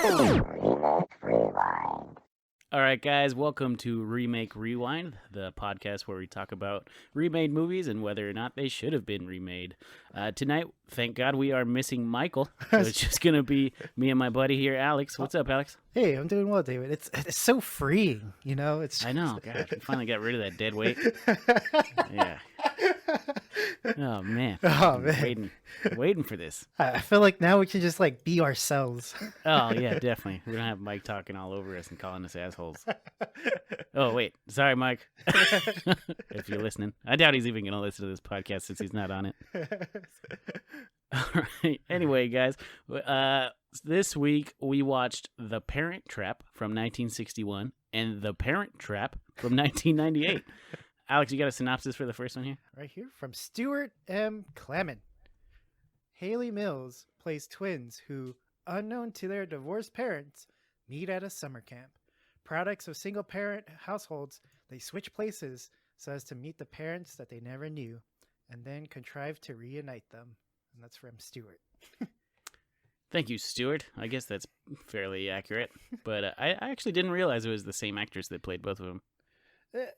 All right, guys, welcome to Remake Rewind, the podcast where we talk about remade movies and whether or not they should have been remade. Tonight, thank God, we are missing Michael, so it's just going to be me and my buddy here, Alex. What's up, Alex? Hey, I'm doing well, David. It's so freeing, you know? I know, God, we finally got rid of that dead weight. Yeah. Oh, man. Oh, man. Waiting for this. I feel like now we can just, be ourselves. Oh, yeah, definitely. We don't have Mike talking all over us and calling us assholes. Oh, wait. Sorry, Mike. If you're listening. I doubt he's even going to listen to this podcast since he's not on it. All right. Anyway, guys, this week we watched The Parent Trap from 1961 and The Parent Trap from 1998. Alex, you got a synopsis for the first one here? Right here from Stuart M. Clement. Haley Mills plays twins who, unknown to their divorced parents, meet at a summer camp. Products of single-parent households, they switch places so as to meet the parents that they never knew, and then contrive to reunite them. And that's from Stuart. Thank you, Stuart. I guess that's fairly accurate. But I actually didn't realize it was the same actress that played both of them.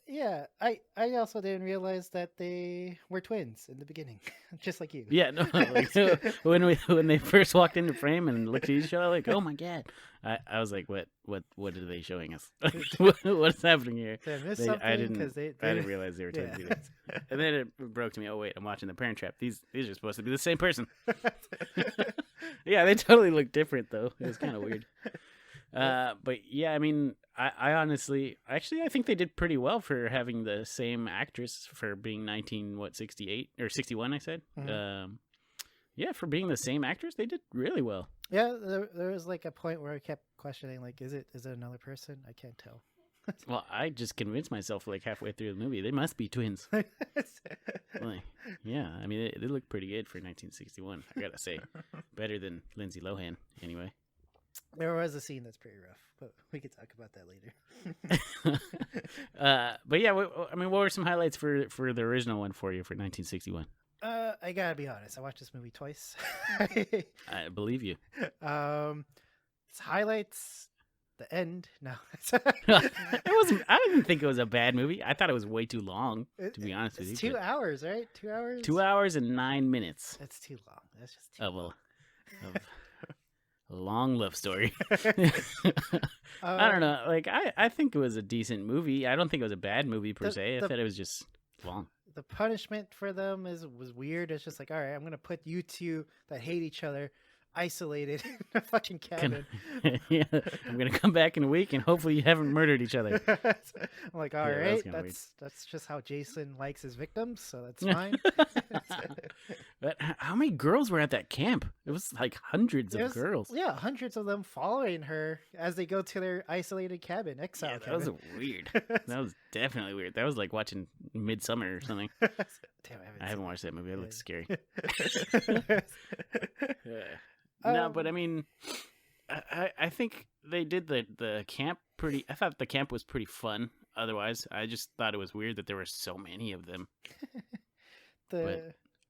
Yeah, I also didn't realize that they were twins in the beginning, just like you. Yeah, no, when they first walked into frame and looked at each other, like, oh my God, I was like, what are they showing us? What's happening here? I didn't realize they were twins either. And then it broke to me. Oh wait, I'm watching The Parent Trap. These are supposed to be the same person. Yeah, they totally look different though. It was kind of weird. But yeah, I mean, I honestly, I think they did pretty well for having the same actress for being 68 or 61, I said. Mm-hmm. Yeah, for being the same actress, they did really well. Yeah, there was a point where I kept questioning, is it another person? I can't tell. Well, I just convinced myself halfway through the movie, they must be twins. Yeah, I mean, they look pretty good for 1961, I gotta say. Better than Lindsay Lohan, anyway. There was a scene that's pretty rough, but we could talk about that later. But yeah, what were some highlights for the original one for you for 1961? I gotta be honest. I watched this movie twice. I believe you. It's highlights. The end. No, it wasn't. I didn't think it was a bad movie. I thought it was way too long. To be honest with you, 2 hours, right? 2 hours. 2 hours and 9 minutes. That's too long. That's just too long. A long love story. I don't know. I think it was a decent movie. I don't think it was a bad movie per se. I thought it was just long. The punishment for them was weird. It's just all right, I'm gonna put you two that hate each other isolated in a fucking cabin. Yeah, I'm gonna come back in a week and hopefully you haven't murdered each other. I'm like, all right, that's just how Jason likes his victims, so that's fine. But how many girls were at that camp? It was hundreds of girls. Yeah, hundreds of them following her as they go to their isolated cabin, exile cabin. That was weird. That was definitely weird. That was like watching Midsummer or something. Damn, I haven't watched that movie. It looks scary. No, but I mean, I think they did the camp pretty. I thought the camp was pretty fun. Otherwise, I just thought it was weird that there were so many of them.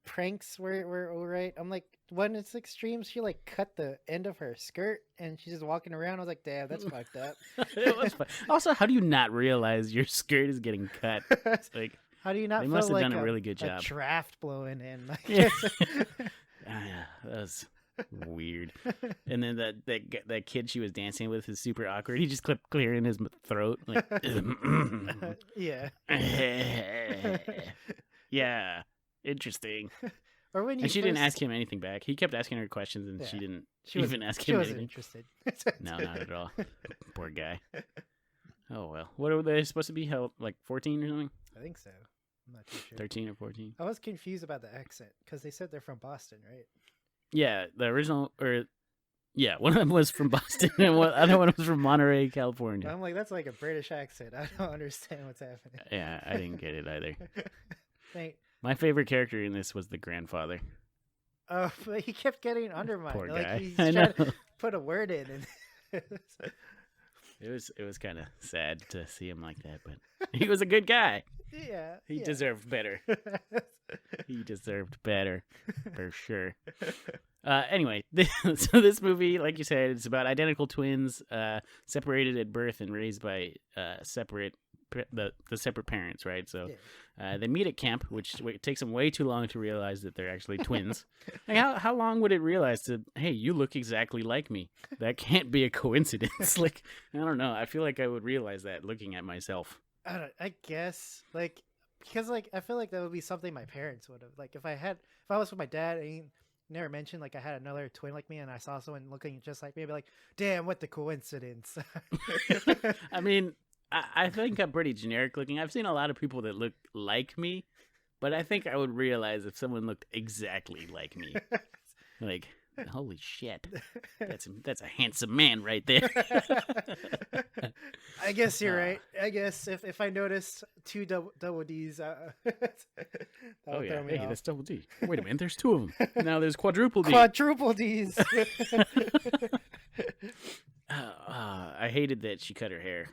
Pranks were all right. I'm like, when it's extreme, she cut the end of her skirt and she's just walking around. I was like, damn, that's fucked up. It was fun. Also, how do you not realize your skirt is getting cut? How do you not? They feel must have done a really good job. A draft blowing in. Yeah, that was weird. And then that kid she was dancing with is super awkward. He just kept clearing his throat. Yeah. Yeah. Interesting. Or when she didn't ask him anything back. He kept asking her questions, and she didn't even ask him anything. Interested. No, not at all. Poor guy. Oh well. What are they supposed to be? 14 or something? I think so. I'm not too sure. 13 or 14. I was confused about the accent because they said they're from Boston, right? Yeah, the original, one of them was from Boston, and the other one was from Monterey, California. I'm like, that's like a British accent. I don't understand what's happening. Yeah, I didn't get it either. My favorite character in this was the grandfather. Oh, but he kept getting undermined. Poor guy. He's trying to put a word in. It was kind of sad to see him like that, but he was a good guy. Yeah. He deserved better. He deserved better, for sure. Anyway, so this movie, like you said, it's about identical twins, separated at birth and raised by the separate parents, right? So they meet at camp, which takes them way too long to realize that they're actually twins. Like, how long would it realize to, hey, you look exactly like me? That can't be a coincidence. Like, I don't know. I feel like I would realize that looking at myself. I guess, like, because, like, I feel like that would be something my parents would have. Like, if I was with my dad and he never mentioned, like, I had another twin like me and I saw someone looking just like me, I'd be like, damn, what the coincidence. I mean, I think I'm pretty generic looking. I've seen a lot of people that look like me, but I think I would realize if someone looked exactly like me. Like, holy shit. That's a handsome man right there. I guess you're right. I guess if I noticed two double D's, oh yeah, hey, that's double D. Wait a minute, there's two of them. Now there's quadruple D. Quadruple D's. I hated that she cut her hair.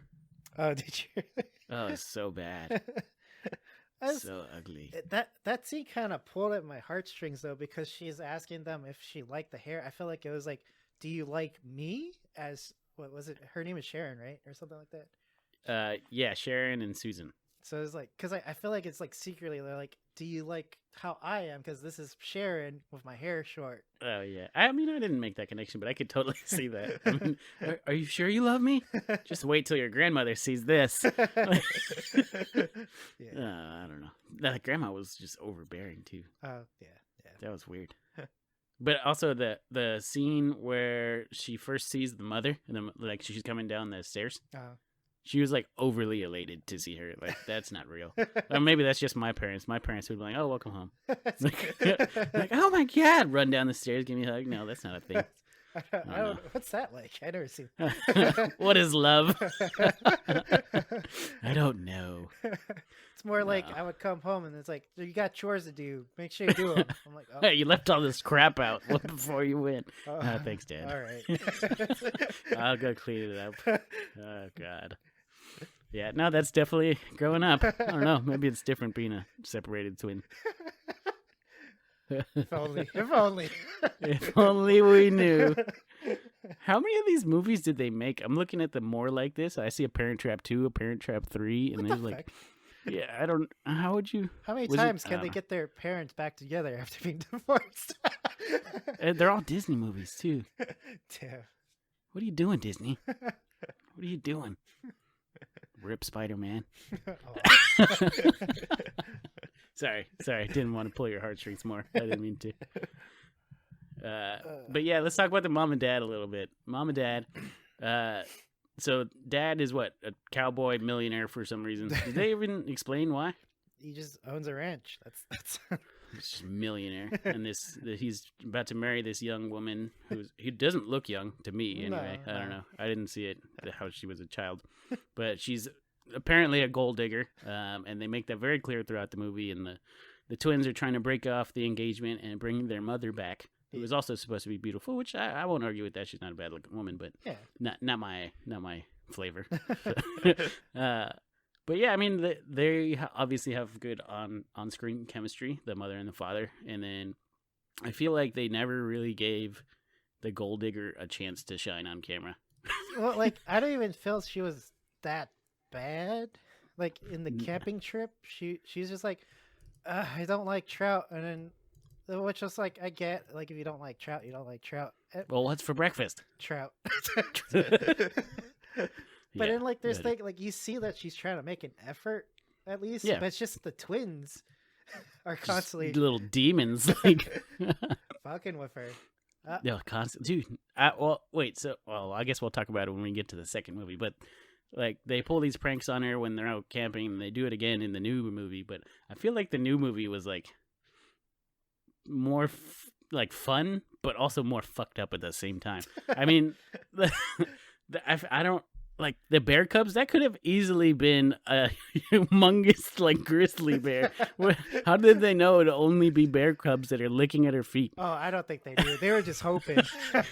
Oh, did you? Oh, it's so bad. So ugly. That scene kind of pulled at my heartstrings though, because she's asking them if she liked the hair. I feel like it was like, do you like me as, what was it? Her name is Sharon, right? Or something like that. Yeah, Sharon and Susan. So it's like, because I feel like it's like secretly they're like, do you like how I am? Because this is Sharon with my hair short. Oh yeah. I mean, I didn't make that connection, but I could totally see that. I mean, are you sure you love me? Just wait till your grandmother sees this. Yeah. I don't know. That grandma was just overbearing too. Oh yeah. That was weird. But also the scene where she first sees the mother and then like she's coming down the stairs. She was like overly elated to see her. Like, that's not real. Or maybe that's just my parents. My parents would be like, "Oh, welcome home." Like, oh my god, run down the stairs, give me a hug. No, that's not a thing. I don't know. What's that like? I never seen. What is love? I don't know. It's more like I would come home and it's like, you got chores to do. Make sure you do them. I'm like, oh. Hey, you left all this crap out before you went. Thanks, Dad. All right. I'll go clean it up. Oh god. Yeah, no, that's definitely growing up. I don't know. Maybe it's different being a separated twin. If only. If only. If only we knew. How many of these movies did they make? I'm looking at them more like this. I see a Parent Trap 2, a Parent Trap 3, and there's like, yeah, I don't. How would you? How many times can they get their parents back together after being divorced? They're all Disney movies too. Damn. What are you doing, Disney? What are you doing? Rip Spider-Man. Sorry. Didn't want to pull your heartstrings more. I didn't mean to. But yeah, let's talk about the mom and dad a little bit. Mom and dad. So dad is what? A cowboy millionaire for some reason. Did they even explain why? He just owns a ranch. That's. He's just a millionaire, and he's about to marry this young woman who doesn't look young to me anyway. No. I don't know. I didn't see it how she was a child, but she's apparently a gold digger, and they make that very clear throughout the movie. And the twins are trying to break off the engagement and bring their mother back, who was also supposed to be beautiful, which I won't argue with that. She's not a bad looking woman, but not my flavor. But yeah, I mean, they obviously have good on-screen chemistry, the mother and the father. And then I feel like they never really gave the gold digger a chance to shine on camera. Well, like, I don't even feel she was that bad. Like, in the camping trip, she's just like, I don't like trout. And then, which is like, I get, like, if you don't like trout, you don't like trout. Well, what's for breakfast? Trout. But then, like, there's like you see that she's trying to make an effort at least. Yeah. But it's just the twins are constantly just little demons, like fucking with her. Yeah, constantly. Dude. I guess we'll talk about it when we get to the second movie. But like, they pull these pranks on her when they're out camping, and they do it again in the new movie. But I feel like the new movie was like more like fun, but also more fucked up at the same time. I mean, I don't. like the bear cubs, that could have easily been a humongous like grizzly bear. How did they know it'd only be bear cubs that are licking at her feet? Oh, I don't think they do. They were just hoping.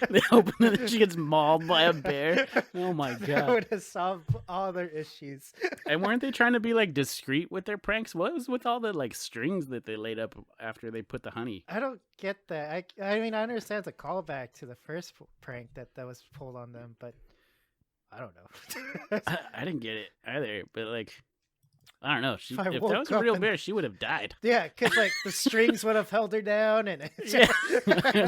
They hoping that she gets mauled by a bear. Oh my god! That would have solved all their issues. And weren't they trying to be like discreet with their pranks? What was with all the like strings that they laid up after they put the honey? I don't get that. I mean, I understand it's a callback to the first prank that was pulled on them, but I don't know. I didn't get it either, but like, I don't know. If that woke was a up real and- bear, she would have died. Yeah, because like the strings would have held her down, and Yeah,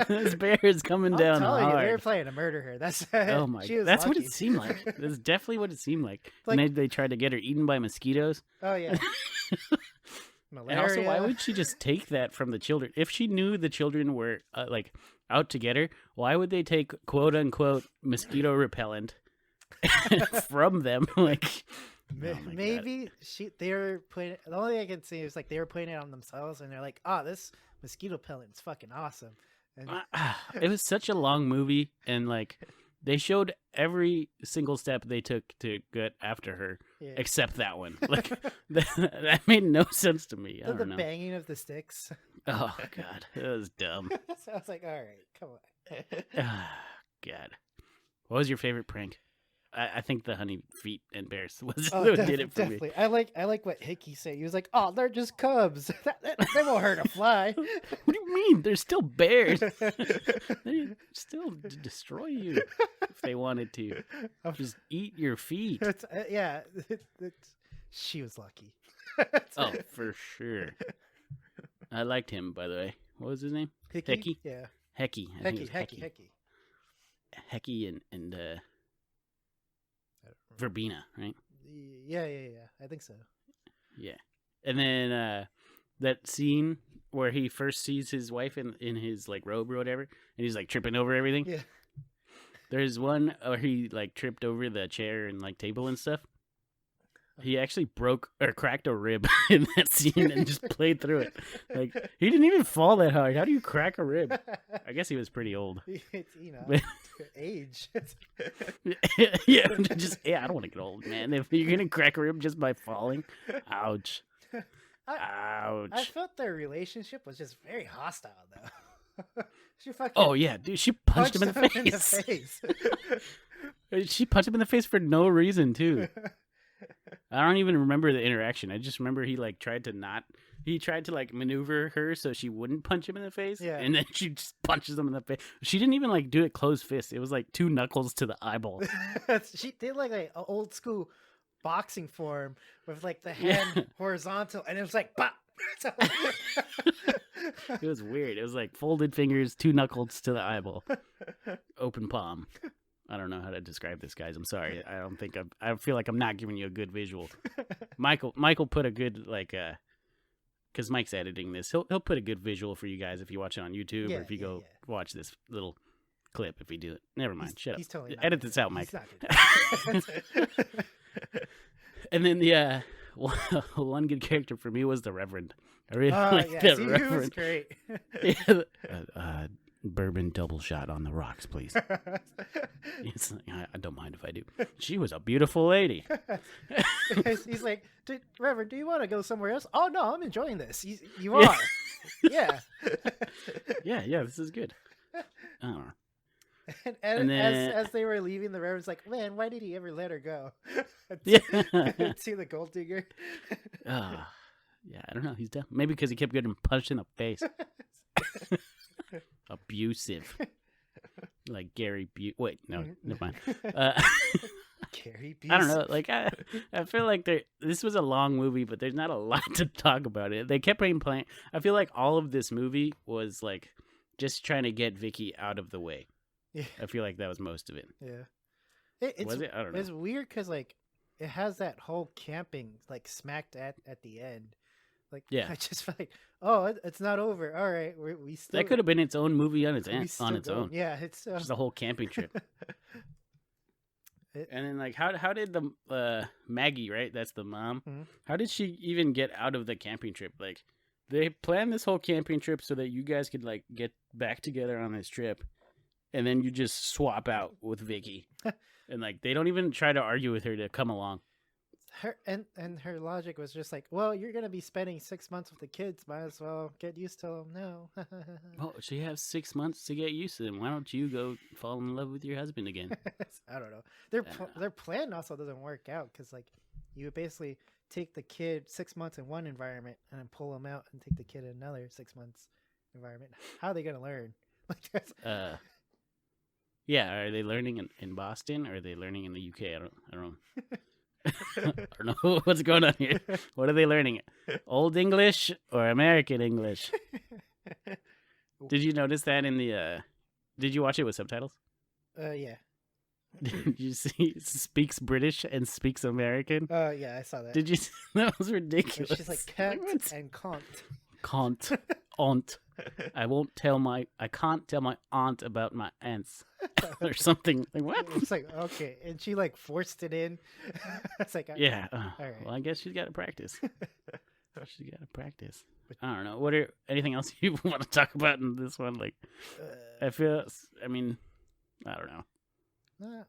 this bear is coming I'm down telling you, they were hard. playing to murder her. That's Oh my! she was That's what lucky. it seemed like. That's definitely what it seemed like. Like- And they tried to get her eaten by mosquitoes. Oh yeah. And Malaria. also, why would she just take that from the children? If she knew the children were like out to get her, why would they take "quote unquote" mosquito repellent from them? Like, oh my Maybe they were putting. The only thing I can see is like they were putting it on themselves, and they're like, "Oh, this mosquito repellent is fucking awesome." And God. It was such a long movie, and like they showed every single step they took to get after her, yeah. except that one. Like that made no sense to me. I the don't know. banging of the sticks. Oh god, it was dumb. So I was like, "All right, come on." God, what was your favorite prank? I think the honey feet and bears was Oh, what did it for definitely. me. I like what Hickey said. He was like, "Oh, they're just cubs. They won't hurt a fly." What do you mean? They're still bears. They still destroy you if they wanted to. Just eat your feet. Yeah, she was lucky. Oh, for sure. I liked him, by the way. What was his name? Hickey? Yeah. Hecky. I think it was Hickey. Hecky and Verbena, right? Yeah. I think so. Yeah. And then that scene where he first sees his wife in his like robe or whatever, and he's like tripping over everything. Yeah. There's one where he like tripped over the chair and like table and stuff. He actually broke or cracked a rib in that scene and just played through it. Like he didn't even fall that hard. How do you crack a rib? I guess he was pretty old. It's, age. Yeah, I don't want to get old, man. If you're gonna crack a rib just by falling, ouch. Ouch. I felt their relationship was just very hostile, though. She fucking Oh yeah, dude, she punched him in the face. She punched him in the face for no reason too. I don't even remember the interaction. I just remember he like tried to like maneuver her so she wouldn't punch him in the face. Yeah. And then she just punches him in the face. She didn't even like do it closed fist. It was like 2 knuckles to the eyeball. She did like an old school boxing form with like the hand horizontal, and it was like pop. It was weird. It was like folded fingers, 2 knuckles to the eyeball, open palm. I don't know how to describe this, guys. I'm sorry. I feel like I'm not giving you a good visual. Michael put a good like because Mike's editing this. He'll put a good visual for you guys if you watch it on YouTube or if you go watch this little clip. If you do it, never mind. Shut up. He's totally edit this out, Mike. He's not And then the one good character for me was the Reverend. I really like that Reverend. He was great. Yeah, bourbon double shot on the rocks, please. It's like, I don't mind if I do. She was a beautiful lady. He's like, Reverend, do you want to go somewhere else? Oh no, I'm enjoying this. You are. Yeah. Yeah, this is good. I don't know. And then, as they were leaving, the Reverend's like, man, why did he ever let her go? Yeah. See the gold digger. Yeah, I don't know. He's dumb. Maybe because he kept getting punched in the face. Abusive. Like Gary Wait, no, never mind. Gary I don't know. Like I feel like this was a long movie, but there's not a lot to talk about it. They kept playing. I feel like all of this movie was like just trying to get Vicky out of the way. Yeah. I feel like that was most of it. Yeah. Was it? I don't know. It's weird because like it has that whole camping like smacked at the end. Like I just feel like, oh, it's not over. All right, we still. That could have been its own movie on its going. own. Yeah, it's just a whole camping trip. And then like how did the Maggie, right? That's the mom. Mm-hmm. How did she even get out of the camping trip? Like they planned this whole camping trip so that you guys could like get back together on this trip, and then you just swap out with Vicky, and like they don't even try to argue with her to come along. Her and her logic was just like, well, you're gonna be spending 6 months with the kids, might as well get used to them now. Oh, she has 6 months to get used to them. Why don't you go fall in love with your husband again? I don't know. Their plan also doesn't work out because like you basically take the kid 6 months in one environment and then pull them out and take the kid in another 6 months environment. How are they gonna learn? Like that's... Yeah, are they learning in Boston or are they learning in the UK? I don't know. I don't know what's going on here. What are they learning? Old English or American English? Did you notice that in the did you watch it with subtitles? Yeah. Did you see speaks British and speaks American? Yeah, I saw that. Did you see? That was ridiculous. She's like can't and can't. Can't. Aunt. I can't tell my aunt about my aunts or something. Like what? It's like, okay. And she like forced it in. It's like, yeah. all right. Well, I guess she's got to practice. She's got to practice. I don't know. Anything else you want to talk about in this one? Like, I mean, I don't know. Not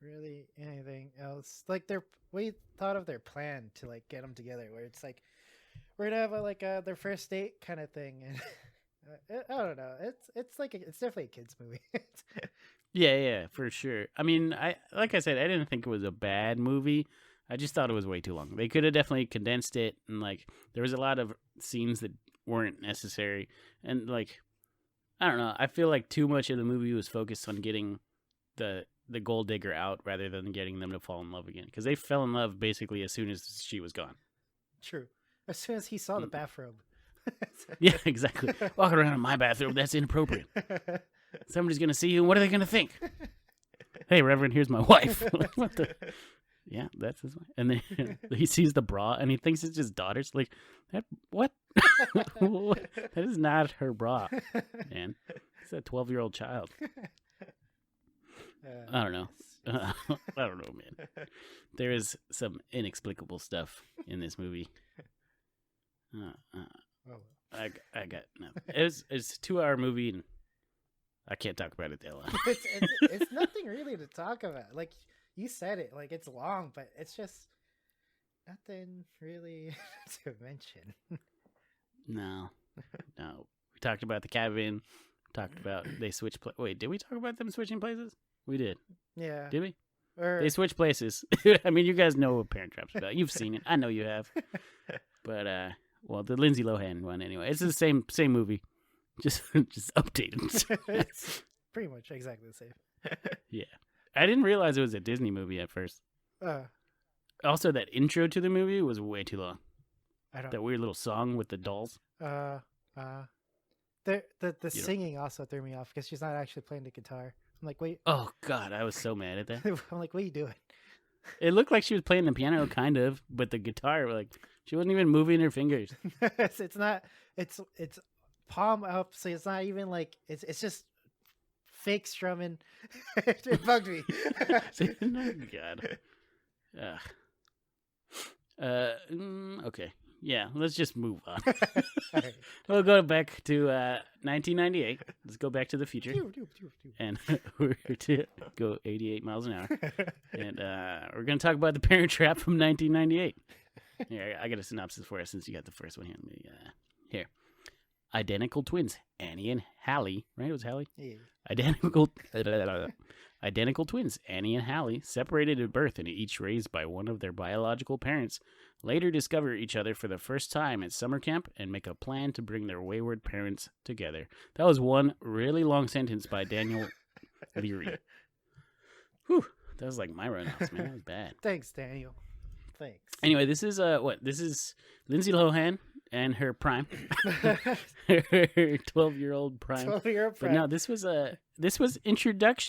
really anything else. Like we thought of their plan to like get them together where it's like, we're gonna have their first date kind of thing, and I don't know. It's definitely a kids movie. Yeah, for sure. I mean, like I said, I didn't think it was a bad movie. I just thought it was way too long. They could have definitely condensed it, and like there was a lot of scenes that weren't necessary, and like I don't know. I feel like too much of the movie was focused on getting the gold digger out rather than getting them to fall in love again, because they fell in love basically as soon as she was gone. True. As soon as he saw the bathrobe. Yeah, exactly. Walking around in my bathrobe, that's inappropriate. Somebody's going to see you, and what are they going to think? Hey, Reverend, here's my wife. What the? Yeah, that's his wife. And then he sees the bra, and he thinks it's his daughter's. Like, what? That is not her bra, man. It's a 12-year-old child. I don't know. I don't know, man. There is some inexplicable stuff in this movie. I got nothing. It's a 2-hour movie, and I can't talk about it that long. It's nothing really to talk about. Like you said it, like it's long, but it's just nothing really to mention. No. We talked about the cabin. Talked about they switch. Wait, did we talk about them switching places? We did. Yeah. Did we? They switch places. I mean, you guys know what Parent Trap's about. You've seen it. I know you have. But well, the Lindsay Lohan one anyway. It's the same movie, just updated. It's pretty much exactly the same. Yeah, I didn't realize it was a Disney movie at first. Also, that intro to the movie was way too long. That weird little song with the dolls. The singing also threw me off because she's not actually playing the guitar. I'm like, wait. Oh God, I was so mad at that. I'm like, what are you doing? It looked like she was playing the piano, kind of, but the guitar, like, she wasn't even moving her fingers. It's not. It's palm up, so it's not even like it's just fake strumming. It bugged me. God. Okay. Yeah, let's just move on. Right. We'll go back to 1998. Let's go back to the future. And we're going to go 88 miles an hour. And we're going to talk about The Parent Trap from 1998. Here, I got a synopsis for you since you got the first one here. Here. Identical twins, Annie and Hallie. Right? It was Hallie? Yeah. Identical twins, Annie and Hallie, separated at birth and each raised by one of their biological parents, later discover each other for the first time at summer camp and make a plan to bring their wayward parents together. That was one really long sentence by Daniel Leary. Whew, that was like my run-outs, man. That was bad. Thanks, Daniel. Thanks. Anyway, this is This is Lindsay Lohan and her prime, her 12-year-old prime. 12-year-old prime. But no, this was introducing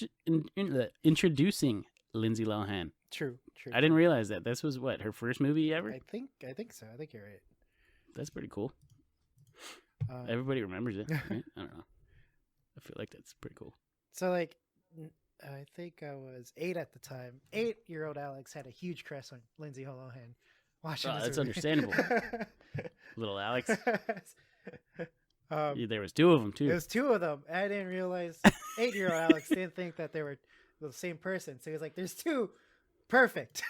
Lindsay Lohan. True. I didn't realize that. This was her first movie ever? I think so. I think you're right. That's pretty cool. Everybody remembers it, right? I don't know. I feel like that's pretty cool. So, like, I think I was 8 at the time. 8-year-old Alex had a huge crush on Lindsay Lohan. Watching this that's movie. understandable. Little Alex. There was two of them too. There was two of them. I didn't realize 8-year-old Alex didn't think that they were the same person. So he was like, "There's two, perfect."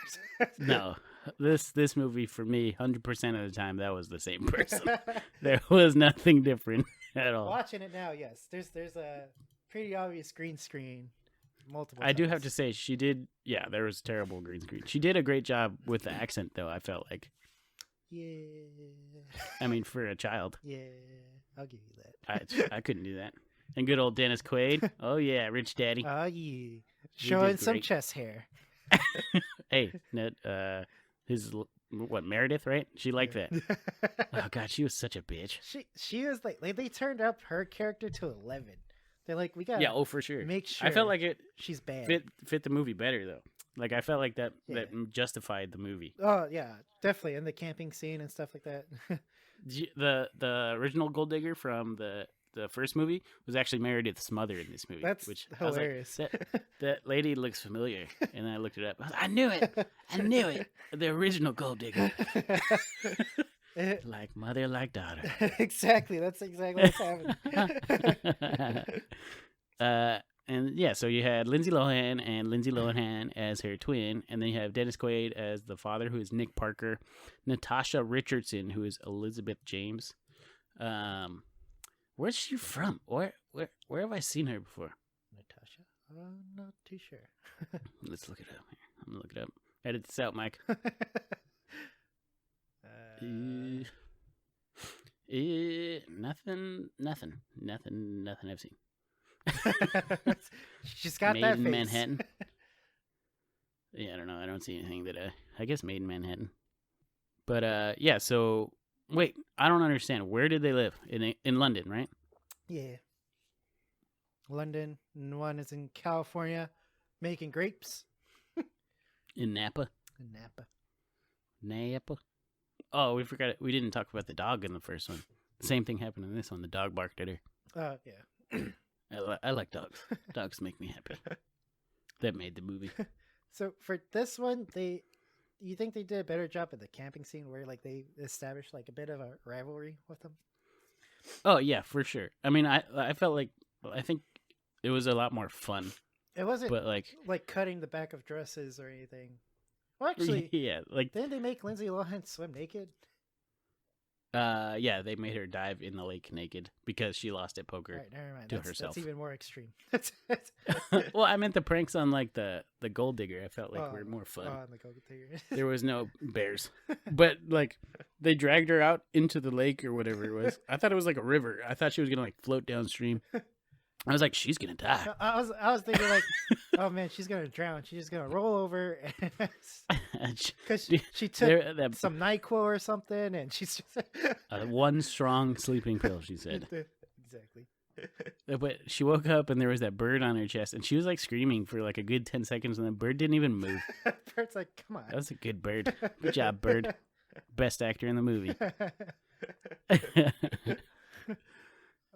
No, this movie for me, 100% of the time, that was the same person. There was nothing different at all. Watching it now, yes, there's a pretty obvious green screen. Multiple. I do have to say she did. Yeah, there was terrible green screen. She did a great job with the accent, though. I felt like. Yeah. I mean, for a child. Yeah, I'll give you that. I couldn't do that. And good old Dennis Quaid. Oh yeah, rich daddy. Oh yeah, showing some chest hair. Hey, Ned. His Meredith, right? She liked that. Oh god, she was such a bitch. She was like they turned up her character to 11. They're like, we got for sure. Make sure. I felt like she's bad. Fit the movie better though. Like I felt like that justified the movie. Oh yeah, definitely. And the camping scene and stuff like that. The original gold digger from the first movie was actually Meredith's mother in this movie. That's hilarious. Like, that lady looks familiar, and then I looked it up. I knew it. The original gold digger. Like mother, like daughter. Exactly. That's exactly what's happening. And yeah, so you had Lindsay Lohan and Lindsay Lohan as her twin, and then you have Dennis Quaid as the father, who is Nick Parker, Natasha Richardson, who is Elizabeth James. Where's she from? Where have I seen her before? Natasha? I'm not too sure. Let's look it up here. I'm gonna look it up. Edit this out, Mike. Nothing I've seen. She's got Made that in face. Manhattan. Yeah, I don't know. I don't see anything that I guess Made in Manhattan. But yeah. So wait, I don't understand. Where did they live? In London, right? Yeah. London. And one is in California, making grapes. In Napa. In Napa. Napa. Oh, we forgot it. We didn't talk about the dog in the first one. The same thing happened in this one. The dog barked at her. Yeah. I like dogs. Dogs make me happy. That made the movie. So for this one, you think they did a better job at the camping scene where like they established like a bit of a rivalry with them? Oh yeah, for sure. I mean, I felt like I think it was a lot more fun. It wasn't, but like cutting the back of dresses or anything. Well, actually, yeah, like didn't they make Lindsay Lohan swim naked? Yeah, they made her dive in the lake naked because she lost at poker. Right, never mind. To herself. That's even more extreme. Well, I meant the pranks on like the gold digger. I felt like were more fun. On the gold digger. There was no bears, but like they dragged her out into the lake or whatever it was. I thought it was like a river. I thought she was gonna like float downstream. I was like, she's gonna die. I was thinking like, oh man, she's gonna drown. She's just gonna roll over because she took some NyQuil or something, and she's just one strong sleeping pill. She said exactly. But she woke up and there was that bird on her chest, and she was like screaming for like a good 10 seconds, and the bird didn't even move. Bird's like, come on, that was a good bird. Good job, bird. Best actor in the movie.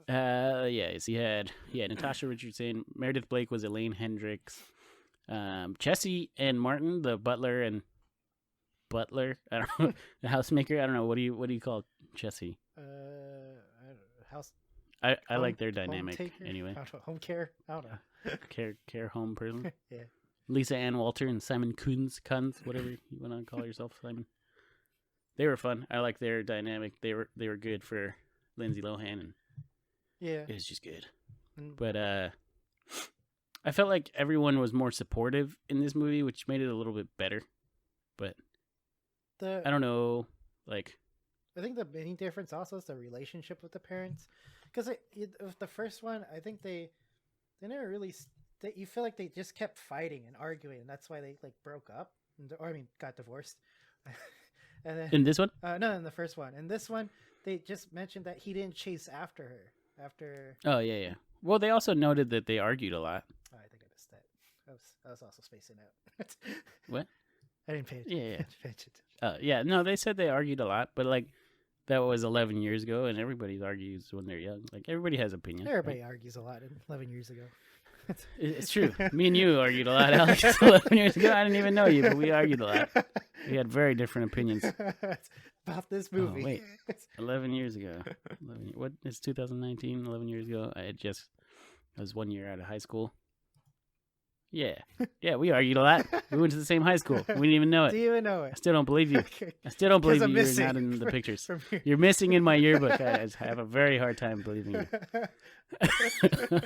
Yes, he had Natasha Richardson. Meredith Blake was Elaine Hendricks. Chessie and Martin, the butler. I don't know, the housemaker. I don't know. What do you call Chessie? I don't know, house. I like their dynamic anyway. Home care. I don't know. care home person. Yeah. Lisa Ann Walter and Simon Kunz, whatever you want to call yourself, Simon. They were fun. I like their dynamic. They were good for Lindsay Lohan, and yeah, it was just good. But I felt like everyone was more supportive in this movie, which made it a little bit better. But I don't know, like I think the main difference also is the relationship with the parents, because with the first one, I think they never really. You feel like they just kept fighting and arguing, and that's why they like broke up, got divorced. And then, in this one? No, in the first one. In this one, they just mentioned that he didn't chase after her. Oh yeah. Well, they also noted that they argued a lot. Oh, I think I missed that. I was also spacing out. What? I didn't pay attention. Yeah. Yeah. No, they said they argued a lot, but like that was 11 years ago, and everybody argues when they're young. Like everybody has opinions. Everybody argues a lot 11 years ago. It's true. Me and you argued a lot, Alex. 11 years ago, I didn't even know you, but we argued a lot. We had very different opinions about this movie. Oh, wait, 11 years ago. What is 2019? 11 years ago. I was 1 year out of high school. Yeah, we argued a lot. We went to the same high school. We didn't even know it. Do you even know it? I still don't believe you. Okay. I still don't believe you. You're You're not in the pictures. You're missing in my yearbook. I have a very hard time believing you.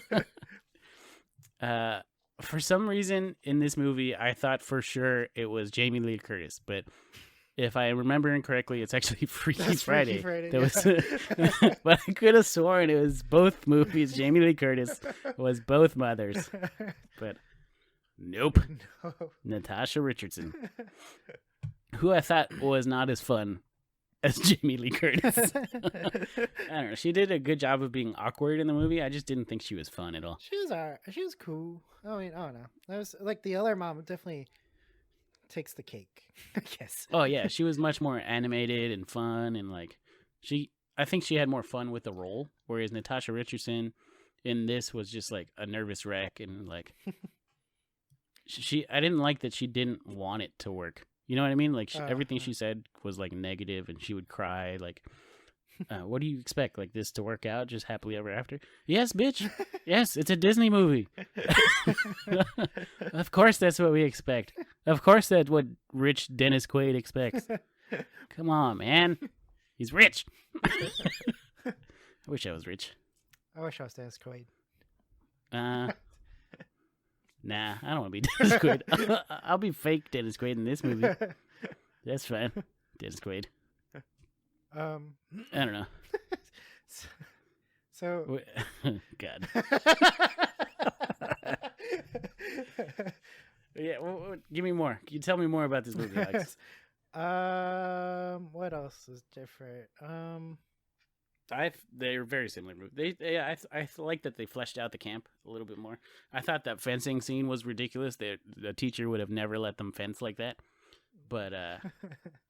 For some reason in this movie, I thought for sure it was Jamie Lee Curtis, but if I remember incorrectly, it's actually Freaky Friday. But I could have sworn it was both movies. Jamie Lee Curtis was both mothers, but nope. No. Natasha Richardson, who I thought was not as fun as Jamie Lee Curtis. I don't know. She did a good job of being awkward in the movie. I just didn't think she was fun at all. She was alright. She was cool. I mean, I don't know. That was like the other mom definitely takes the cake, I guess. Oh yeah, she was much more animated and fun, and like I think she had more fun with the role, whereas Natasha Richardson in this was just like a nervous wreck, and like I didn't like that she didn't want it to work. You know what I mean? Like everything she said was like negative, and she would cry. Like, what do you expect? Like this to work out just happily ever after? Yes, bitch. Yes, it's a Disney movie. Of course, that's what we expect. Of course, that's what rich Dennis Quaid expects. Come on, man. He's rich. I wish I was rich. I wish I was Dennis Quaid. Nah, I don't want to be Dennis Quaid. I'll be fake Dennis Quaid in this movie. That's fine. Dennis Quaid. I don't know. So God. Yeah, give me more. Can you tell me more about this movie, Alex? What else is different? They're very similar. I like that they fleshed out the camp a little bit more. I thought that fencing scene was ridiculous. The teacher would have never let them fence like that. But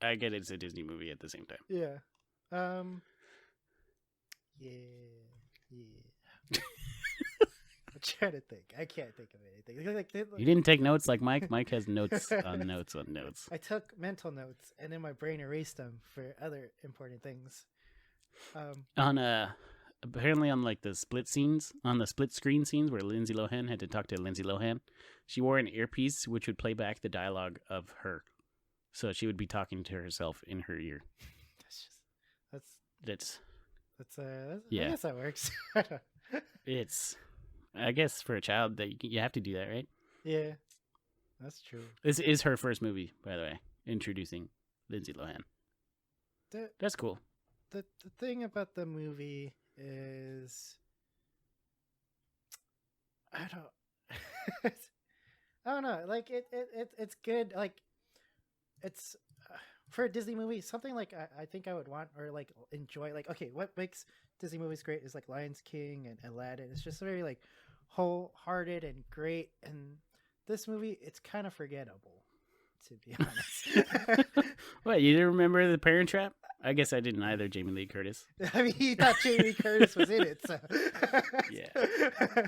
I get it's a Disney movie at the same time. Yeah. Yeah. I'm trying to think. I can't think of anything. You didn't take notes like Mike? Mike has notes on notes on notes. I took mental notes, and then my brain erased them for other important things. Apparently on like the split screen scenes where Lindsay Lohan had to talk to Lindsay Lohan, she wore an earpiece which would play back the dialogue of her. So she would be talking to herself in her ear. That's yeah. I guess that works. I guess for a child that you have to do that, right? Yeah, that's true. This is her first movie, by the way, introducing Lindsay Lohan. That's cool. The thing about the movie is, I don't know. Like it's good. Like it's for a Disney movie, something like I think I would want or like enjoy. Like, okay, what makes Disney movies great is like Lion King and Aladdin. It's just very like wholehearted and great. And this movie, it's kind of forgettable, to be honest. What, you didn't remember The Parent Trap? I guess I didn't either, Jamie Lee Curtis. I mean, you thought Jamie Lee Curtis was in it, so. Yeah.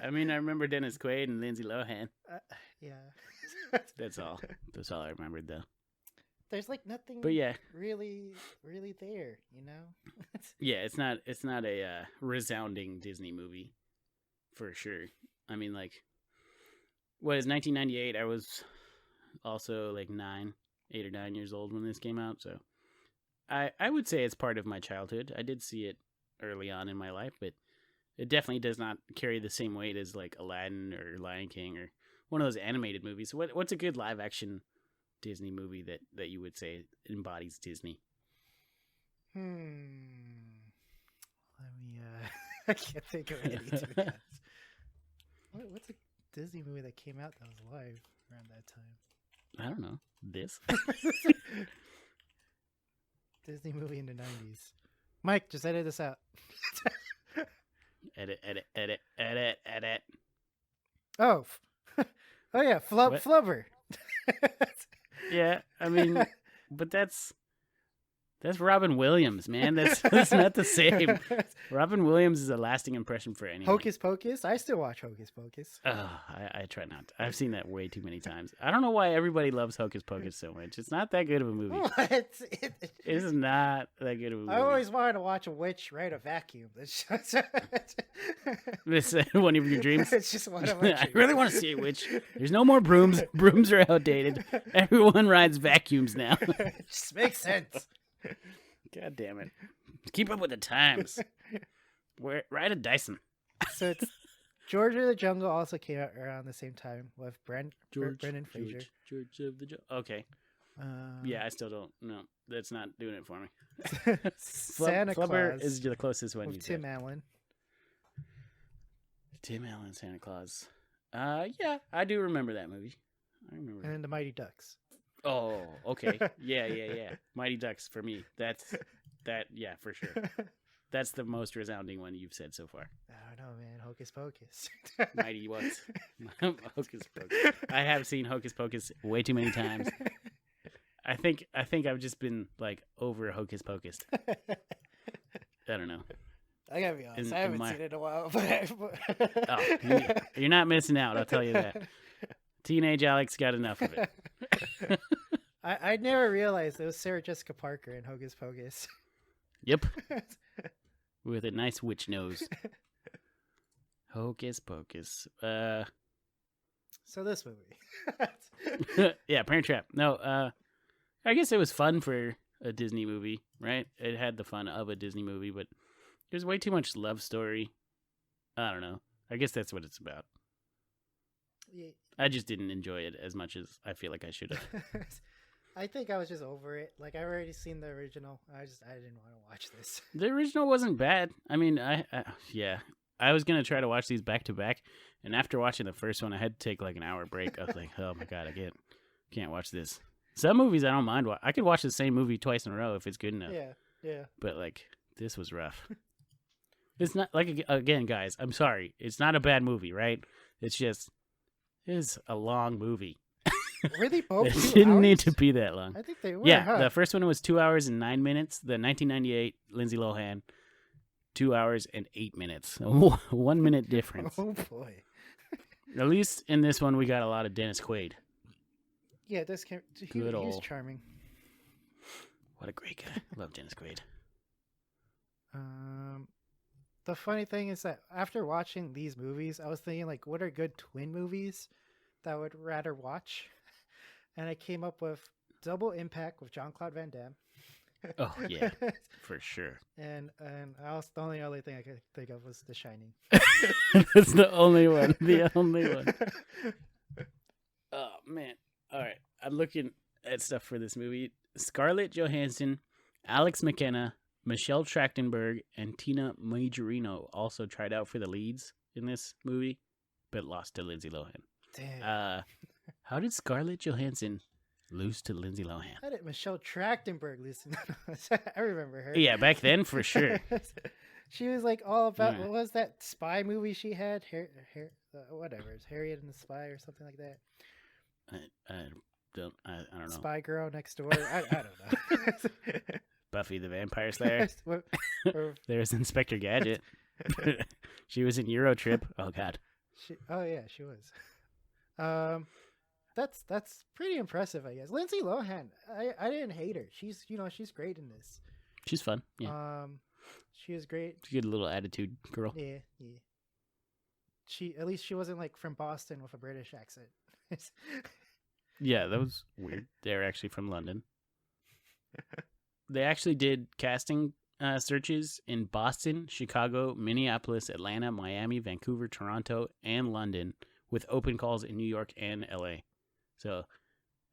I mean, I remember Dennis Quaid and Lindsay Lohan. Yeah. That's all I remembered, though. There's like nothing but yeah. really there, you know? Yeah, it's not a resounding Disney movie, for sure. I mean, like, what is 1998? I was also like 8 or 9 years old when this came out, so I would say it's part of my childhood. I did see it early on in my life, but it definitely does not carry the same weight as like Aladdin or Lion King or one of those animated movies. What's a good live action Disney movie that you would say embodies Disney? Let me I can't think of any, to be honest. What's a Disney movie that came out that was live around that time? I don't know. This Disney movie in the 90s. Mike, just edit this out. Edit. Oh yeah, Flubber. Yeah, I mean, but that's That's Robin Williams, man. That's not the same. Robin Williams is a lasting impression for anyone. Hocus Pocus? I still watch Hocus Pocus. I try not to. I've seen that way too many times. I don't know why everybody loves Hocus Pocus so much. It's not that good of a movie. What? It's not that good of a movie. I always wanted to watch a witch ride a vacuum. It's one of your dreams? It's just one of my dreams. I really want to see a witch. There's no more brooms. Brooms are outdated. Everyone rides vacuums now. It just makes sense. God damn it. Keep up with the times. Ride a Dyson. So it's George of the Jungle also came out around the same time with Brendan Fraser. George of the Jungle. Okay. Yeah, I still don't know. That's not doing it for me. Santa Flubber Claus is the closest one you with Tim Allen. Tim Allen, Santa Claus. Yeah, I do remember that movie. I remember. And then the Mighty Ducks. Oh, okay. Yeah. Mighty Ducks for me. Yeah, for sure. That's the most resounding one you've said so far. I don't know, man. Hocus Pocus. Mighty what? Hocus Pocus. I have seen Hocus Pocus way too many times. I think I've just been like over Hocus Pocus. I don't know. I gotta be honest. I haven't seen it in a while. But you're not missing out. I'll tell you that. Teenage Alex got enough of it. I never realized it was Sarah Jessica Parker in Hocus Pocus. Yep. With a nice witch nose. Hocus Pocus. So this movie. Yeah, Parent Trap. No, I guess it was fun for a Disney movie, right? It had the fun of a Disney movie, but there's way too much love story. I don't know. I guess that's what it's about. Yeah. I just didn't enjoy it as much as I feel like I should have. I think I was just over it. Like, I've already seen the original. I didn't want to watch this. The original wasn't bad. I mean, I was going to try to watch these back to back. And after watching the first one, I had to take like an hour break. I was like, oh my God, I can't watch this. Some movies I don't mind. I could watch the same movie twice in a row if it's good enough. Yeah. But like, this was rough. It's not like, again, guys, I'm sorry. It's not a bad movie, right? It's just, it's a long movie. Were they both? It didn't need to be that long. I think they were. Yeah, huh? The first one was 2 hours and 9 minutes. The 1998 Lindsay Lohan, 2 hours and 8 minutes. 1 minute difference. Oh boy. At least in this one, we got a lot of Dennis Quaid. Yeah, he's charming. What a great guy. Love Dennis Quaid. The funny thing is that after watching these movies, I was thinking, like, what are good twin movies that I would rather watch? And I came up with Double Impact with Jean-Claude Van Damme. Oh, yeah, for sure. And the only other thing I could think of was The Shining. That's the only one. The only one. Oh, man. All right. I'm looking at stuff for this movie. Scarlett Johansson, Alex McKenna, Michelle Trachtenberg, and Tina Majorino also tried out for the leads in this movie, but lost to Lindsay Lohan. Damn. How did Scarlett Johansson lose to Lindsay Lohan? How did Michelle Trachtenberg lose to I remember her. Yeah, back then for sure. She was like all about, what was that spy movie she had? Whatever, it's Harriet and the Spy or something like that. I don't know. Spy Girl Next Door. I don't know. Buffy the Vampire Slayer. There's Inspector Gadget. She was in Eurotrip. Oh God. She was. That's pretty impressive, I guess. Lindsay Lohan, I didn't hate her. She's great in this. She's fun. Yeah. She is great. She's a good little attitude girl. Yeah. At least she wasn't like from Boston with a British accent. Yeah, that was weird. They're actually from London. They actually did casting searches in Boston, Chicago, Minneapolis, Atlanta, Miami, Vancouver, Toronto, and London, with open calls in New York and LA. So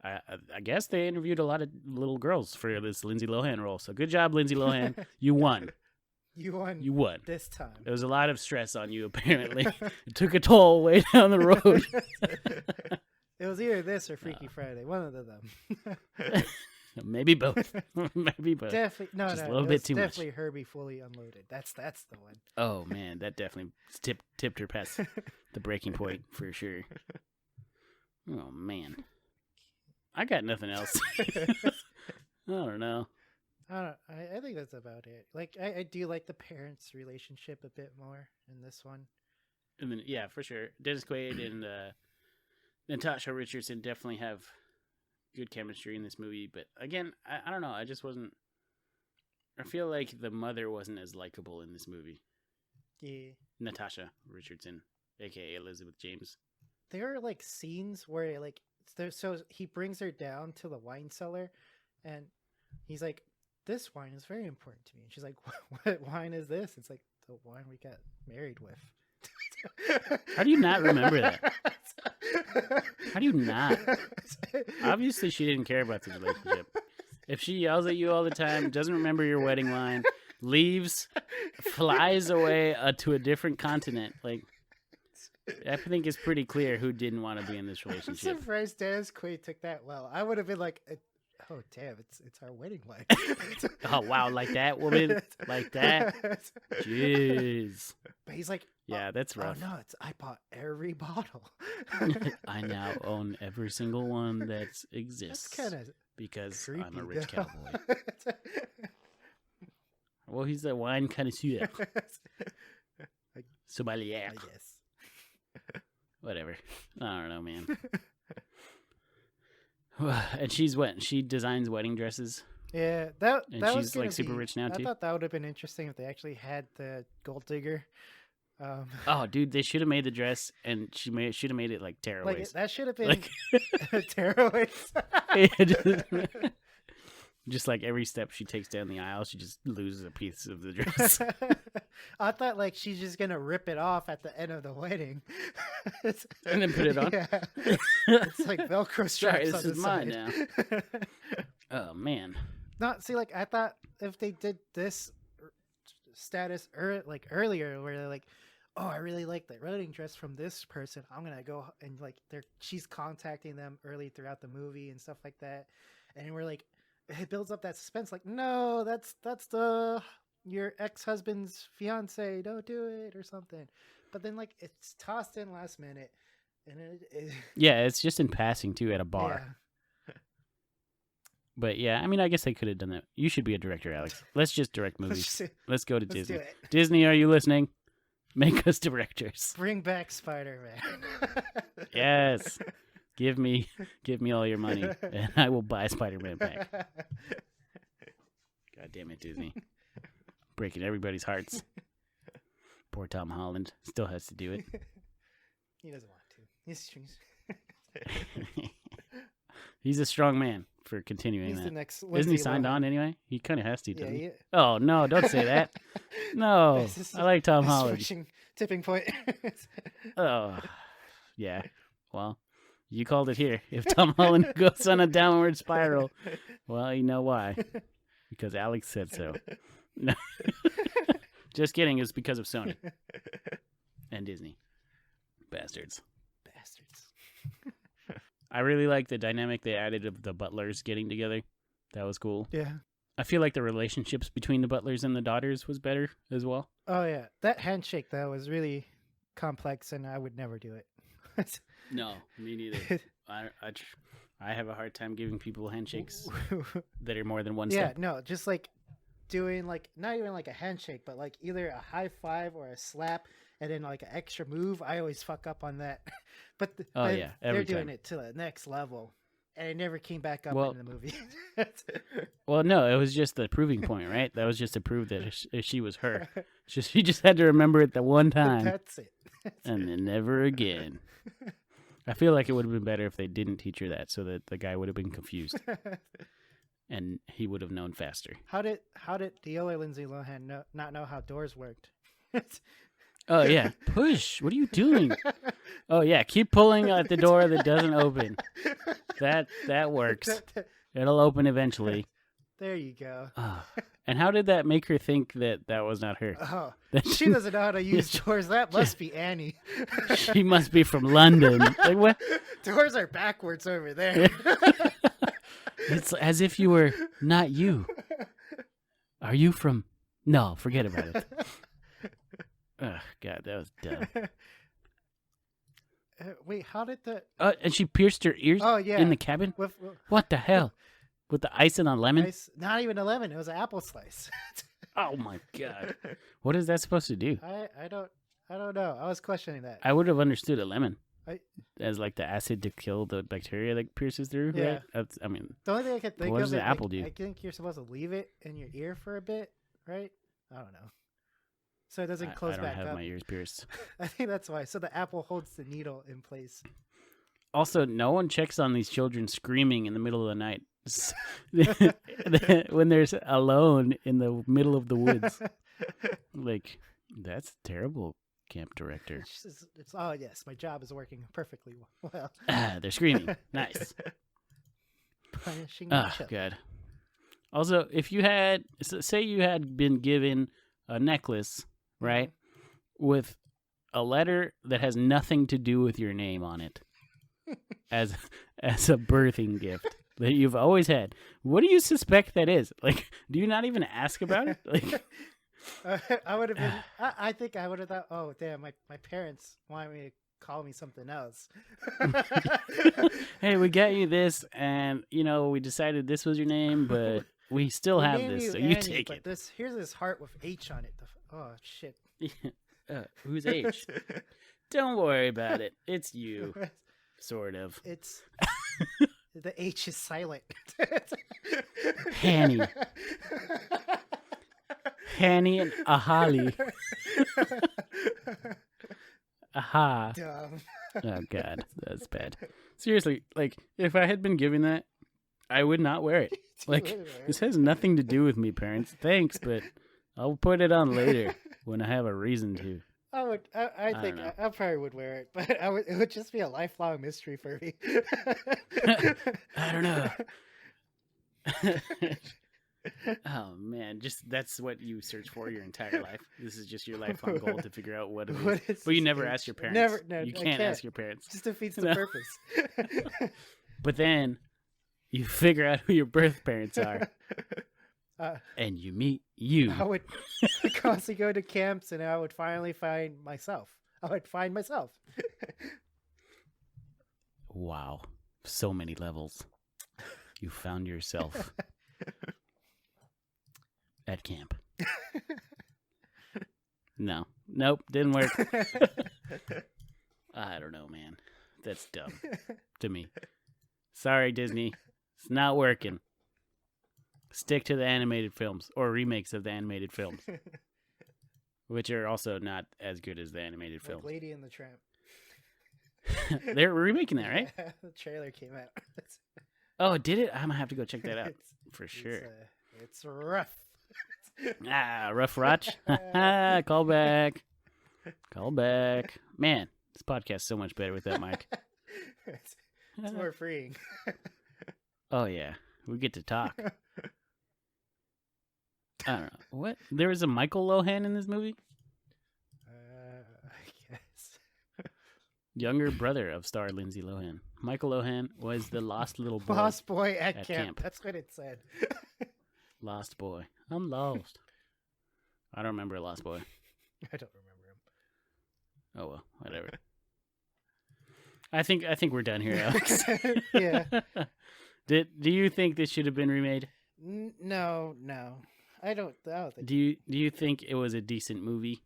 I guess they interviewed a lot of little girls for this Lindsay Lohan role. So good job, Lindsay Lohan. You won. You won this time. There was a lot of stress on you, apparently. It took a toll way down the road. It was either this or Freaky Friday. One of them. Maybe both. Maybe both. Definitely no. A little bit too much. Definitely Herbie Fully Unloaded. That's the one. Oh man, that definitely tipped her past the breaking point for sure. Oh man, I got nothing else. I don't know. I don't. I think that's about it. Like I do like the parents' relationship a bit more in this one. And then yeah, for sure, Dennis Quaid and Natasha Richardson definitely have good chemistry in this movie. But again, I don't know. I just wasn't. I feel like the mother wasn't as likable in this movie. Yeah. Natasha Richardson, aka Elizabeth James. There are like scenes where like so he brings her down to the wine cellar, and he's like, "This wine is very important to me." And she's like, "What wine is this?" It's like the wine we got married with. How do you not remember that? How do you not? Obviously, she didn't care about this relationship. If she yells at you all the time, doesn't remember your wedding wine, leaves, flies away to a different continent, like, I think it's pretty clear who didn't want to be in this relationship. I'm surprised Dennis Quaid took that well. I would have been like, "Oh damn, it's our wedding wine." Oh wow, like that, woman, like that. Jeez. But he's like, yeah, that's rough. Oh no, I bought every bottle. I now own every single one that exists. That's kind of because creepy, I'm a rich though. cowboy. Well, he's a wine connoisseur. Sommelier. I guess. Whatever. I don't know, man. And she's what? She designs wedding dresses. Yeah, that was she's like super rich now too. I thought that would have been interesting if they actually had the gold digger. Oh, dude, they should have made the dress, and should have made it like tearaways. Like that should have been tearaways. Just like every step she takes down the aisle, she just loses a piece of the dress. I thought like she's just gonna rip it off at the end of the wedding, and then put it on. Yeah. It's like Velcro straps. Sorry, this on is the mine side. now. Oh man. Not see, like I thought if they did this status earlier, where they're like, "Oh, I really like the wedding dress from this person. I'm gonna go," and like she's contacting them early throughout the movie and stuff like that, and we're like, it builds up that suspense. Like, no, that's your ex-husband's fiance. Don't do it or something. But then like it's tossed in last minute, and yeah, it's just in passing too at a bar. Yeah. But yeah, I mean, I guess they could have done that. You should be a director, Alex. Let's just direct movies. Let's go to Disney. Disney, are you listening? Make us directors. Bring back Spider-Man. Yes. Give me all your money, and I will buy Spider-Man back. God damn it, Disney. Breaking everybody's hearts. Poor Tom Holland still has to do it. He doesn't want to. He's a strong man for continuing He's that. The next Isn't he signed Lohan. on anyway? He kind of has to, doesn't he? Yeah. Oh, no, don't say that. No, I like Tom Holland. Tipping point. Oh, yeah. Well, you called it here. If Tom Holland goes on a downward spiral, well, you know why. Because Alex said so. No. Just kidding. It's because of Sony and Disney. Bastards. I really like the dynamic they added of the butlers getting together. That was cool. Yeah. I feel like the relationships between the butlers and the daughters was better as well. Oh, yeah. That handshake, though, was really complex, and I would never do it. No, me neither. I have a hard time giving people handshakes that are more than one step. Yeah, no, just like doing like not even like a handshake, but like either a high five or a slap, and then like an extra move. I always fuck up on that. But they're doing it to the next level, and it never came back up in the movie. Well, no, it was just the proving point, right? That was just to prove that she was her. She just had to remember it the one time. That's it. And then never again. I feel like it would have been better if they didn't teach her that, so that the guy would have been confused, and he would have known faster. How did the other Lindsay Lohan not know how doors worked? Oh yeah, push. What are you doing? Oh yeah, keep pulling at the door that doesn't open. That works. It'll open eventually. There you go. And how did that make her think that was not her? Oh, she doesn't know how to use doors. That must be Annie. She must be from London. Like what? Doors are backwards over there. It's as if you were not you. Are you from? No, forget about it. Oh, God, that was dumb. Wait, how did the... And she pierced her ears in the cabin? What the hell? With the ice and a lemon? Not even a lemon. It was an apple slice. Oh my god! What is that supposed to do? I don't know. I was questioning that. I would have understood a lemon as like the acid to kill the bacteria that pierces through. Yeah. Right? I mean, the only thing I could think what of does the apple do? I think you're supposed to leave it in your ear for a bit, right? I don't know. So it doesn't close back up. I don't have my ears pierced. I think that's why. So the apple holds the needle in place. Also, no one checks on these children screaming in the middle of the night when they're alone in the middle of the woods. Like, that's terrible, camp director. It's oh yes, my job is working perfectly well. They're screaming. Nice. Punishing God. Also, if you had, say you had been given a necklace, right, with a letter that has nothing to do with your name on it, as a birthing gift that you've always had, what do you suspect that is? Like, do you not even ask about it? Like, I would have been. I think I would have thought, oh damn, my parents want me to call me something else. Hey, we got you this, and we decided this was your name, but we still have this, so you take it. Here's this heart with H on it. Oh shit. Who's H? Don't worry about it. It's you, sort of. It's the H is silent. Hanny. Hanny and Ahali. Aha. Dumb. Oh god, that's bad. Seriously, like if I had been given that, I would not wear it. Like, this has nothing to do with me, parents. Thanks, but I'll put it on later when I have a reason to. I think I probably would wear it, but it would just be a lifelong mystery for me. I don't know. Oh man, that's what you search for your entire life. This is just your lifelong goal to figure out what it is. But you never ask your parents. You can't ask your parents. Just defeats the purpose. But then you figure out who your birth parents are. And you meet you. I would constantly go to camps, and I would finally find myself. I would find myself. Wow. So many levels. You found yourself at camp. Nope, didn't work. I don't know, man. That's dumb to me. Sorry, Disney. It's not working. Stick to the animated films or remakes of the animated films, which are also not as good as the animated films. Lady and the Tramp. They're remaking that, right? Yeah, the trailer came out. Oh, did it? I'm gonna have to go check that out for sure. It's rough. Rough Rotch. Call back. Man, this podcast's so much better with that mic. It's more freeing. Oh yeah, we get to talk. I don't know. What? There was a Michael Lohan in this movie? I guess. Younger brother of star Lindsay Lohan. Michael Lohan was the lost little boy. Lost boy at camp. That's what it said. Lost boy. I'm lost. I don't remember a lost boy. I don't remember him. Oh well, whatever. I think we're done here, Alex. Yeah. Do you think this should have been remade? No. I don't think. Do you think it was a decent movie?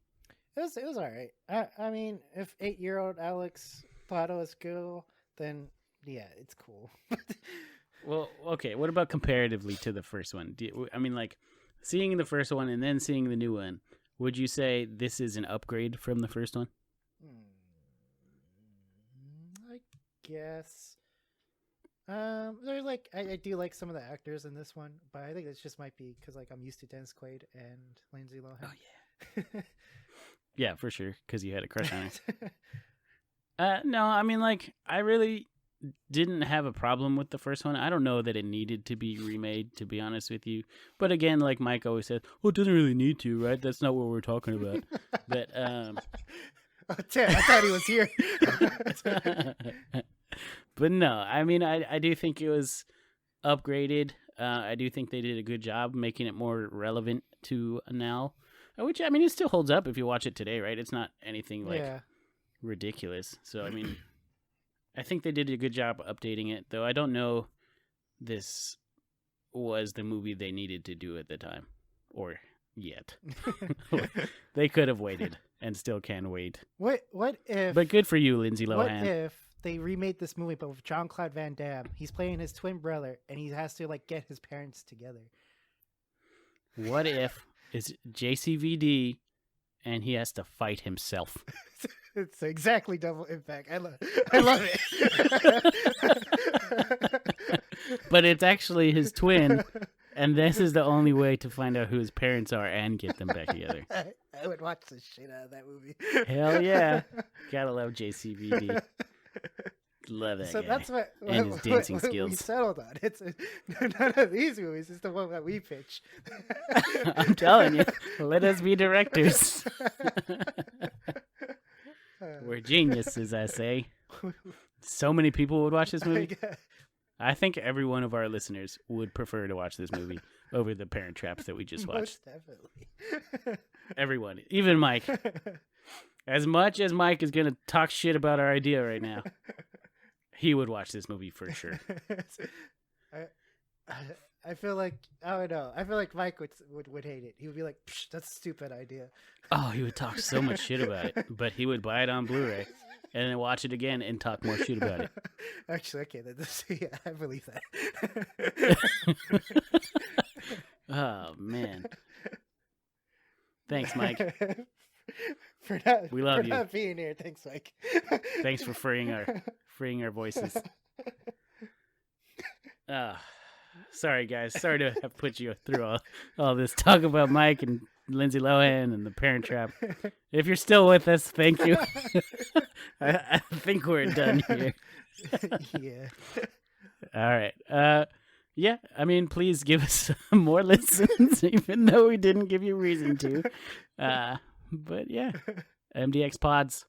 It was all right. I mean, if 8-year-old Alex thought it was cool, then yeah, it's cool. Well, okay. What about comparatively to the first one? I mean, like, seeing the first one and then seeing the new one, would you say this is an upgrade from the first one? I guess. They're like I do like some of the actors in this one, but I think it just might be because like I'm used to Dennis Quaid and Lindsay Lohan. Oh yeah, yeah, for sure. Because you had a crush on her. No, I mean, like, I really didn't have a problem with the first one. I don't know that it needed to be remade, to be honest with you. But again, like Mike always said, well, it doesn't really need to, right? That's not what we're talking about. But oh, Tim, I thought he was here. But no, I mean, I do think it was upgraded. I do think they did a good job making it more relevant to now. Which, I mean, it still holds up if you watch it today, right? It's not anything like ridiculous. So, I mean, I think they did a good job updating it, though I don't know this was the movie they needed to do at the time, or yet. They could have waited and still can wait. What if? But good for you, Lindsay Lohan. What if they remade this movie, but with Jean-Claude Van Damme? He's playing his twin brother, and he has to get his parents together. What if it's JCVD, and he has to fight himself? It's exactly Double Impact. I love it. But it's actually his twin, and this is the only way to find out who his parents are and get them back together. I would watch the shit out of that movie. Hell yeah. Gotta love JCVD. Love that guy. That's what his dancing skills. We settled on. It's none of these movies. It's the one that we pitch. I'm telling you, let us be directors. We're geniuses, I say. So many people would watch this movie. I think every one of our listeners would prefer to watch this movie over the Parent Traps that we just watched. Most definitely. Everyone, even Mike. As much as Mike is going to talk shit about our idea right now, he would watch this movie for sure. I feel like, I don't know. I feel like Mike would hate it. He would be like, that's a stupid idea. Oh, he would talk so much shit about it, but he would buy it on Blu-ray and then watch it again and talk more shit about it. Actually, okay, yeah, I believe that. Oh, man. Thanks, Mike. We love you. For not being here. Thanks, Mike. Thanks for freeing our voices. Sorry, guys. Sorry to have put you through all this talk about Mike and Lindsay Lohan and the Parent Trap. If you're still with us, thank you. I think we're done here. Yeah. All right. Yeah, I mean, please give us more listens, even though we didn't give you reason to. But yeah, MDXpods,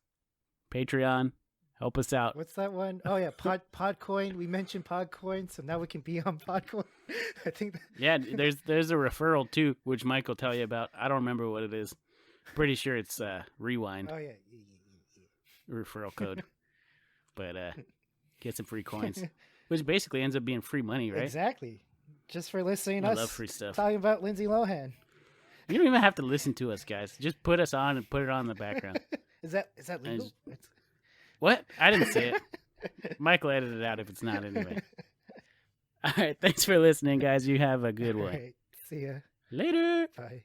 Patreon, help us out. What's that one? Oh yeah, Podcoin. We mentioned Podcoin, so now we can be on Podcoin. I think. Yeah, there's a referral too, which Mike will tell you about. I don't remember what it is. Pretty sure it's Rewind. Oh yeah. Referral code. But get some free coins, which basically ends up being free money, right? Exactly. Just for listening. I love free stuff. Talking about Lindsay Lohan. You don't even have to listen to us, guys. Just put us on and put it on in the background. Is that legal? What? I didn't say it. Michael edited it out if it's not anyway. All right. Thanks for listening, guys. You have a good one. All right. See ya. Later. Bye.